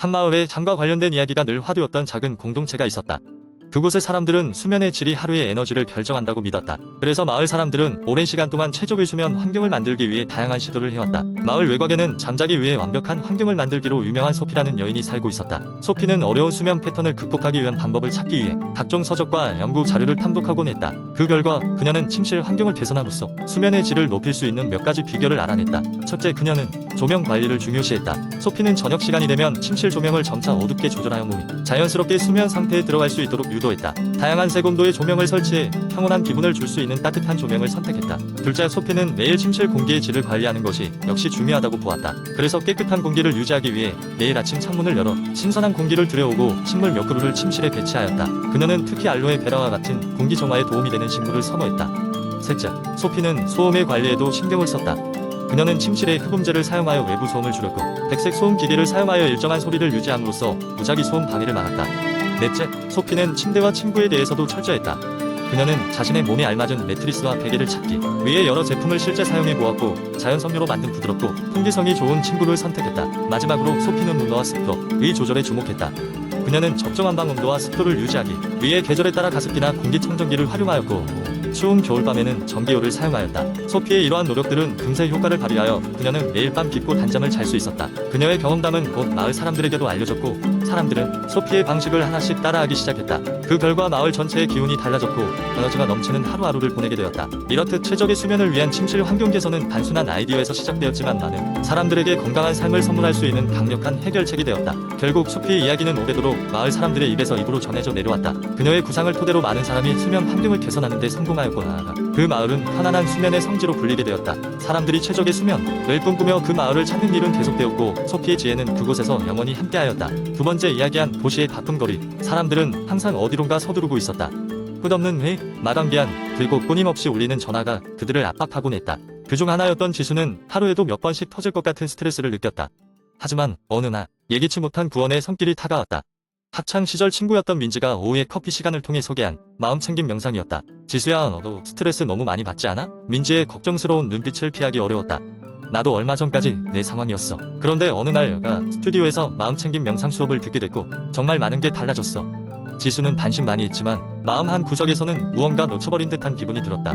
한 마을에 잠과 관련된 이야기가 늘 화두였던 작은 공동체가 있었다. 그곳의 사람들은 수면의 질이 하루의 에너지를 결정한다고 믿었다. 그래서 마을 사람들은 오랜 시간 동안 최적의 수면 환경을 만들기 위해 다양한 시도를 해왔다. 마을 외곽에는 잠자기 위해 완벽한 환경을 만들기로 유명한 소피라는 여인이 살고 있었다. 소피는 어려운 수면 패턴을 극복하기 위한 방법을 찾기 위해 각종 서적과 연구 자료를 탐독하곤 했다. 그 결과 그녀는 침실 환경을 개선함으로써 수면의 질을 높일 수 있는 몇 가지 비결을 알아냈다. 첫째, 그녀는 조명 관리를 중요시했다. 소피는 저녁 시간이 되면 침실 조명을 점차 어둡게 조절하여 몸이 자연스럽게 수면 상태에 들어갈 수 있도록 유도했다. 다양한 색온도의 조명을 설치해 평온한 기분을 줄 수 있는 따뜻한 조명을 선택했다. 둘째, 소피는 매일 침실 공기의 질을 관리하는 것이 역시 중요하다고 보았다. 그래서 깨끗한 공기를 유지하기 위해 매일 아침 창문을 열어 신선한 공기를 들여오고 식물 몇 그루를 침실에 배치하였다. 그녀는 특히 알로에 베라와 같은 공기 정화에 도움이 되는 식물을 선호했다. 셋째, 소피는 소음의 관리에도 신경을 썼다. 그녀는 침실에 흡음재를 사용하여 외부 소음을 줄였고 백색 소음 기계를 사용하여 일정한 소리를 유지함으로써 무작위 소음 방해를 막았다. 넷째, 소피는 침대와 침구에 대해서도 철저했다. 그녀는 자신의 몸에 알맞은 매트리스와 베개를 찾기 위해 여러 제품을 실제 사용해 보았고 자연 섬유로 만든 부드럽고 통기성이 좋은 침구를 선택했다. 마지막으로 소피는 온도와 습도의 조절에 주목했다. 그녀는 적정한 방 온도와 습도를 유지하기 위해 계절에 따라 가습기나 공기청정기를 활용하였고 추운 겨울밤에는 전기요를 사용하였다. 소피의 이러한 노력들은 금세 효과를 발휘하여 그녀는 매일 밤 깊고 단잠을 잘 수 있었다. 그녀의 경험담은 곧 마을 사람들에게도 알려졌고 사람들은 소피의 방식을 하나씩 따라하기 시작했다. 그 결과 마을 전체의 기운이 달라졌고 에너지가 넘치는 하루하루를 보내게 되었다. 이렇듯 최적의 수면을 위한 침실 환경 개선은 단순한 아이디어에서 시작되었지만 많은 사람들에게 건강한 삶을 선물할 수 있는 강력한 해결책이 되었다. 결국 소피의 이야기는 오래도록 마을 사람들의 입에서 입으로 전해져 내려왔다. 그녀의 구상을 토대로 많은 사람이 수면 환경을 개선하는 데 성공하였고 나아가 그 마을은 편안한 수면의 성지로 불리게 되었다. 사람들이 최적의 수면을 꿈꾸며 그 마을을 찾는 일은 계속되었고 소피의 지혜는 그곳에서 영원히 함께하였다. 두 번째 이야기한 도시의 바쁜 거리. 사람들은 항상 어디론가 서두르고 있었다. 끝없는 회의, 마감 기한, 그리고 끊임없이 울리는 전화가 그들을 압박하곤 했다. 그중 하나였던 지수는 하루에도 몇 번씩 터질 것 같은 스트레스를 느꼈다. 하지만 어느 날 예기치 못한 구원의 손길이 다가왔다. 학창 시절 친구였던 민지가 오후에 커피 시간을 통해 소개한 마음챙김 명상이었다. 지수야, 너도 스트레스 너무 많이 받지 않아? 민지의 걱정스러운 눈빛을 피하기 어려웠다. 나도 얼마 전까지 내 상황이었어. 그런데 어느 날 여가 스튜디오에서 마음챙김 명상 수업을 듣게 됐고 정말 많은 게 달라졌어. 지수는 반신반의했지만 마음 한 구석에서는 무언가 놓쳐버린 듯한 기분이 들었다.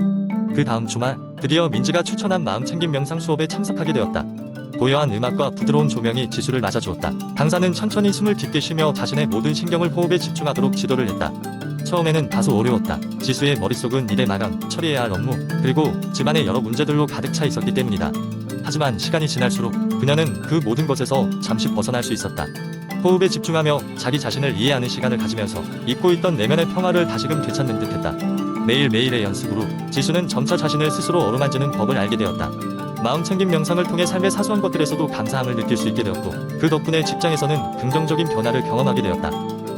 그 다음 주말 드디어 민지가 추천한 마음챙김 명상 수업에 참석하게 되었다. 고요한 음악과 부드러운 조명이 지수를 맞아주었다. 강사는 천천히 숨을 깊게 쉬며 자신의 모든 신경을 호흡에 집중하도록 지도를 했다. 처음에는 다소 어려웠다. 지수의 머릿속은 일의 마감, 처리해야 할 업무, 그리고 집안의 여러 문제들로 가득 차 있었기 때문이다. 하지만 시간이 지날수록 그녀는 그 모든 것에서 잠시 벗어날 수 있었다. 호흡에 집중하며 자기 자신을 이해하는 시간을 가지면서 잊고 있던 내면의 평화를 다시금 되찾는 듯했다. 매일매일의 연습으로 지수는 점차 자신을 스스로 어루만지는 법을 알게 되었다. 마음챙김 명상을 통해 삶의 사소한 것들에서도 감사함을 느낄 수 있게 되었고 그 덕분에 직장에서는 긍정적인 변화를 경험하게 되었다.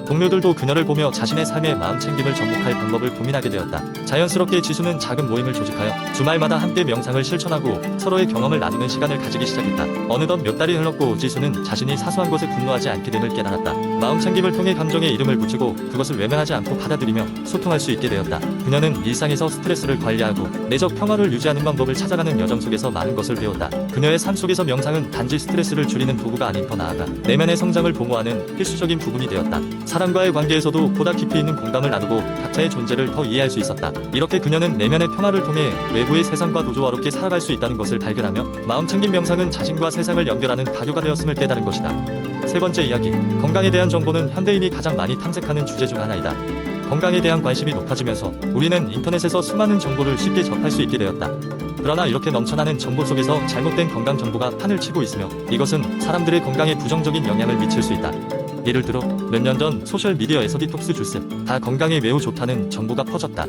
동료들도 그녀를 보며 자신의 삶의 마음챙김을 접목할 방법을 고민하게 되었다. 자연스럽게 지수는 작은 모임을 조직하여 주말마다 함께 명상을 실천하고 서로의 경험을 나누는 시간을 가지기 시작했다. 어느덧 몇 달이 흘렀고 지수는 자신이 사소한 것에 분노하지 않게 됨을 깨달았다. 마음챙김을 통해 감정에 이름을 붙이고 그것을 외면하지 않고 받아들이며 소통할 수 있게 되었다. 그녀는 일상에서 스트레스를 관리하고 내적 평화를 유지하는 방법을 찾아가는 여정 속에서 많은 것을 배웠다. 그녀의 삶 속에서 명상은 단지 스트레스를 줄이는 도구가 아닌 더 나아가 내면의 성장을 보호하는 필수적인 부분이 되었다. 사람과의 관계에서도 보다 깊이 있는 공감을 나누고 각자의 존재를 더 이해할 수 있었다. 이렇게 그녀는 내면의 평화를 통해 외부의 세상과도 조화롭게 살아갈 수 있다는 것을 발견하며 마음챙김 명상은 자신과 세상을 연결하는 가교가 되었음을 깨달은 것이다. 세 번째 이야기, 건강에 대한 정보는 현대인이 가장 많이 탐색하는 주제 중 하나이다. 건강에 대한 관심이 높아지면서 우리는 인터넷에서 수많은 정보를 쉽게 접할 수 있게 되었다. 그러나 이렇게 넘쳐나는 정보 속에서 잘못된 건강 정보가 판을 치고 있으며 이것은 사람들의 건강에 부정적인 영향을 미칠 수 있다. 예를 들어 몇 년 전 소셜미디어에서 디톡스 주스, 다 건강에 매우 좋다는 정보가 퍼졌다.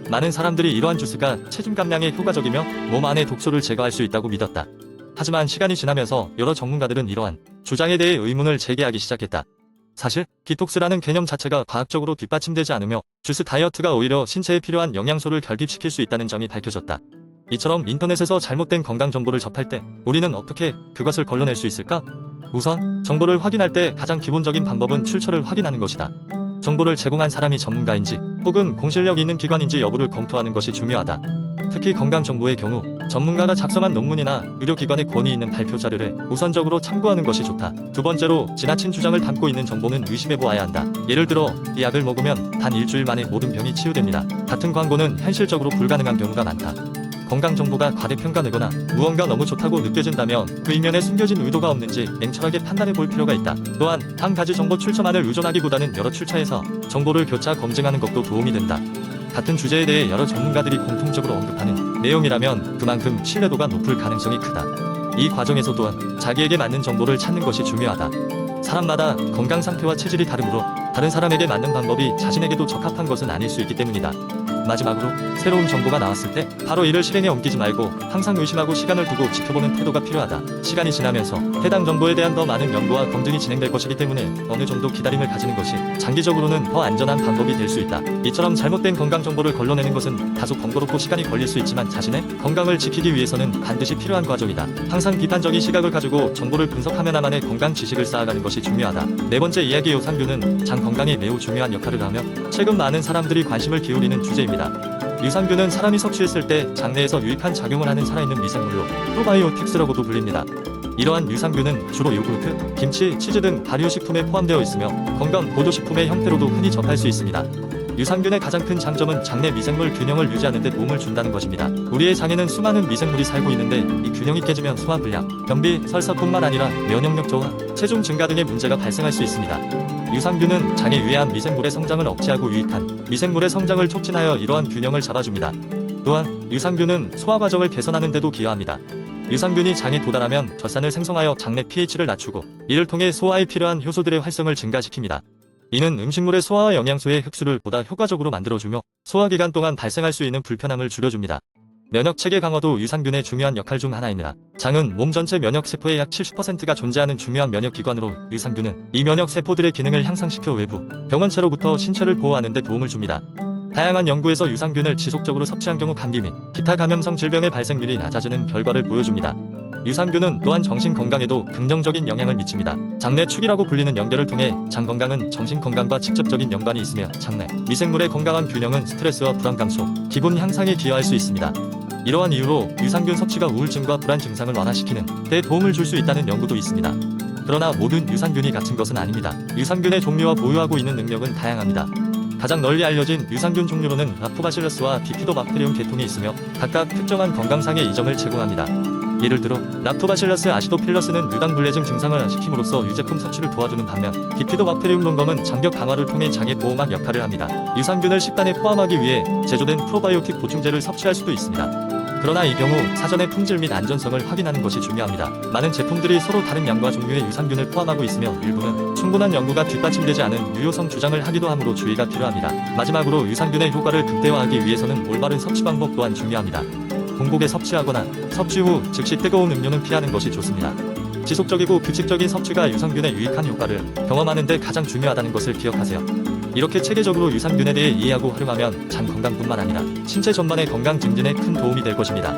많은 사람들이 이러한 주스가 체중 감량에 효과적이며 몸 안의 독소를 제거할 수 있다고 믿었다. 하지만 시간이 지나면서 여러 전문가들은 이러한 주장에 대해 의문을 제기하기 시작했다. 사실 디톡스라는 개념 자체가 과학적으로 뒷받침되지 않으며 주스 다이어트가 오히려 신체에 필요한 영양소를 결핍시킬 수 있다는 점이 밝혀졌다. 이처럼 인터넷에서 잘못된 건강 정보를 접할 때 우리는 어떻게 그것을 걸러낼 수 있을까? 우선 정보를 확인할 때 가장 기본적인 방법은 출처를 확인하는 것이다. 정보를 제공한 사람이 전문가인지 혹은 공실력 있는 기관인지 여부를 검토하는 것이 중요하다. 특히 건강 정보의 경우 전문가가 작성한 논문이나 의료기관의 권위 있는 발표 자료를 우선적으로 참고하는 것이 좋다. 두 번째로 지나친 주장을 담고 있는 정보는 의심해보아야 한다. 예를 들어 이 약을 먹으면 단 일주일 만에 모든 병이 치유됩니다. 같은 광고는 현실적으로 불가능한 경우가 많다. 건강 정보가 과대평가되거나 무언가 너무 좋다고 느껴진다면 그 이면에 숨겨진 의도가 없는지 냉철하게 판단해 볼 필요가 있다. 또한 한 가지 정보 출처만을 의존하기보다는 여러 출처에서 정보를 교차 검증하는 것도 도움이 된다. 같은 주제에 대해 여러 전문가들이 공통적으로 언급하는 내용이라면 그만큼 신뢰도가 높을 가능성이 크다. 이 과정에서 또한 자기에게 맞는 정보를 찾는 것이 중요하다. 사람마다 건강 상태와 체질이 다르므로 다른 사람에게 맞는 방법이 자신에게도 적합한 것은 아닐 수 있기 때문이다. 마지막으로 새로운 정보가 나왔을 때 바로 이를 실행에 옮기지 말고 항상 의심하고 시간을 두고 지켜보는 태도가 필요하다. 시간이 지나면서 해당 정보에 대한 더 많은 연구와 검증이 진행될 것이기 때문에 어느 정도 기다림을 가지는 것이 장기적으로는 더 안전한 방법이 될 수 있다. 이처럼 잘못된 건강 정보를 걸러내는 것은 다소 번거롭고 시간이 걸릴 수 있지만 자신의 건강을 지키기 위해서는 반드시 필요한 과정이다. 항상 비판적인 시각을 가지고 정보를 분석하며 나만의 건강 지식을 쌓아가는 것이 중요하다. 네 번째 이야기 유산균은 장 건강에 매우 중요한 역할을 하며 최근 많은 사람들이 관심을 기울이는 주제입니다. 유산균은 사람이 섭취했을 때 장내에서 유익한 작용을 하는 살아있는 미생물로 프로바이오틱스라고도 불립니다. 이러한 유산균은 주로 요구르트, 김치, 치즈 등 발효식품에 포함되어 있으며 건강 보조식품의 형태로도 흔히 접할 수 있습니다. 유산균의 가장 큰 장점은 장내 미생물 균형을 유지하는 데 도움을 준다는 것입니다. 우리의 장에는 수많은 미생물이 살고 있는데 이 균형이 깨지면 소화불량, 변비, 설사뿐만 아니라 면역력 저하, 체중 증가 등의 문제가 발생할 수 있습니다. 유산균은 장에 유해한 미생물의 성장을 억제하고 유익한 미생물의 성장을 촉진하여 이러한 균형을 잡아줍니다. 또한 유산균은 소화 과정을 개선하는 데도 기여합니다. 유산균이 장에 도달하면 젖산을 생성하여 장내 pH를 낮추고 이를 통해 소화에 필요한 효소들의 활성을 증가시킵니다. 이는 음식물의 소화와 영양소의 흡수를 보다 효과적으로 만들어주며 소화기간 동안 발생할 수 있는 불편함을 줄여줍니다. 면역체계 강화도 유산균의 중요한 역할 중 하나입니다. 장은 몸 전체 면역세포의 약 70%가 존재하는 중요한 면역기관으로 유산균은 이 면역세포들의 기능을 향상시켜 외부, 병원체로부터 신체를 보호하는 데 도움을 줍니다. 다양한 연구에서 유산균을 지속적으로 섭취한 경우 감기 및 기타 감염성 질병의 발생률이 낮아지는 결과를 보여줍니다. 유산균은 또한 정신 건강에도 긍정적인 영향을 미칩니다. 장내 축이라고 불리는 연결을 통해 장 건강은 정신 건강과 직접적인 연관이 있으며 장내 미생물의 건강한 균형은 스트레스와 불안 감소, 기분 향상에 기여할 수 있습니다. 이러한 이유로 유산균 섭취가 우울증과 불안 증상을 완화시키는 데 도움을 줄 수 있다는 연구도 있습니다. 그러나 모든 유산균이 같은 것은 아닙니다. 유산균의 종류와 보유하고 있는 능력은 다양합니다. 가장 널리 알려진 유산균 종류로는 라프토바실러스와 비피도박테리움 계통이 있으며 각각 특정한 건강상의 이점을 제공합니다. 예를 들어 락토바실러스 아시도필러스는 유당불내증 증상을 완화시킴으로써 유제품 섭취를 도와주는 반면 비피도박테리움 롱검은 장벽 강화를 통해 장의 보호막 역할을 합니다. 유산균을 식단에 포함하기 위해 제조된 프로바이오틱 보충제를 섭취할 수도 있습니다. 그러나 이 경우 사전에 품질 및 안전성을 확인하는 것이 중요합니다. 많은 제품들이 서로 다른 양과 종류의 유산균을 포함하고 있으며 일부는 충분한 연구가 뒷받침되지 않은 유효성 주장을 하기도 하므로 주의가 필요합니다. 마지막으로 유산균의 효과를 극대화하기 위해서는 올바른 섭취 방법 또한 중요합니다. 공복에 섭취하거나 섭취 후 즉시 뜨거운 음료는 피하는 것이 좋습니다. 지속적이고 규칙적인 섭취가 유산균의 유익한 효과를 경험하는 데 가장 중요하다는 것을 기억하세요. 이렇게 체계적으로 유산균에 대해 이해하고 활용하면 장 건강뿐만 아니라 신체 전반의 건강 증진에 큰 도움이 될 것입니다.